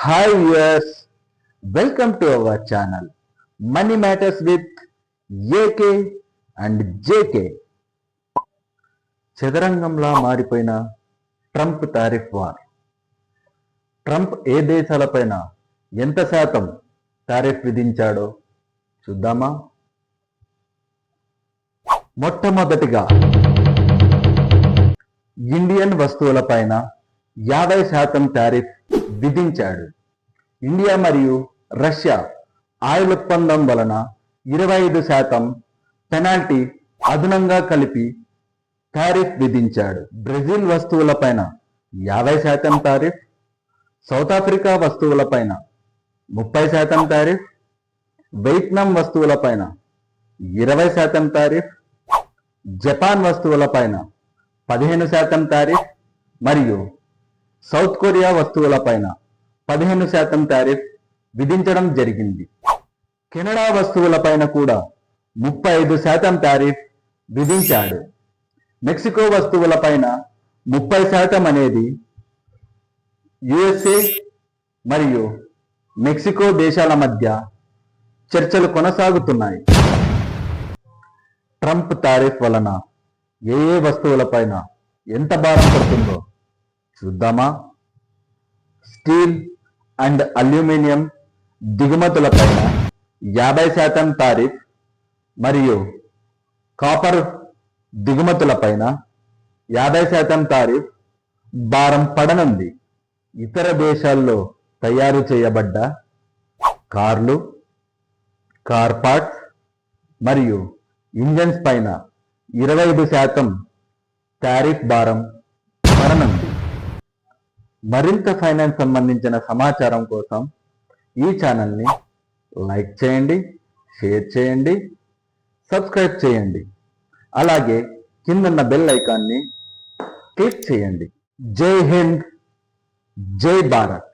Hi viewers, welcome to our channel Money Matters with AK and JK. చదరంగంలా మారిపోయిన Trump tariff war. Trump ఏ దేశాలపైన ఎంత శాతం టారిఫ్ విధించాడో చూద్దామా? మొట్టమొదటిగా ఇండియన్ వస్తువులపైన 50% టారిఫ్ విధించాడు. ఇండియా మరియు రష్యా ఆయిల్ ఒప్పందం వలన 25% పెనాల్టీ అదనంగా కలిపి టారిఫ్ విధించాడు. బ్రెజిల్ వస్తువులపైన 50% టారిఫ్, సౌత్ ఆఫ్రికా వస్తువులపైన 30% టారిఫ్, వియత్నాం వస్తువులపైన 20% టారిఫ్, జపాన్ వస్తువులపైన 15% టారిఫ్ మరియు సౌత్ కొరియా వస్తువులపైన 15% టారిఫ్ విధించడం జరిగింది. కెనడా వస్తువులపైన కూడా 35% టారిఫ్ విధించాడు. మెక్సికో వస్తువులపైన 30% అనేది యుఎస్ఏ మరియు మెక్సికో దేశాల మధ్య చర్చలు కొనసాగుతున్నాయి. ట్రంప్ టారిఫ్ వలన ఏ వస్తువులపైన ఎంత భారం పడుతుందో చూద్దామా? స్టీల్ అండ్ అల్యూమినియం దిగుమతులపైన 50% టారిఫ్ మరియు కాపర్ దిగుమతులపైన 50% టారిఫ్ భారం పడనుంది. ఇతర దేశాల్లో తయారు చేయబడ్డ కార్లు, కార్ పార్ట్స్ మరియు ఇంజన్స్ పైన 25% టారిఫ్ భారం పడనుంది. మరింత ఫైనాన్స్ సంబంధించిన సమాచారం కోసం ఈ ఛానల్ని లైక్ చేయండి, షేర్ చేయండి, సబ్స్క్రైబ్ చేయండి. అలాగే కిందన్న బెల్ ఐకాన్ని క్లిక్ చేయండి. జై హింద్, జై భారత్.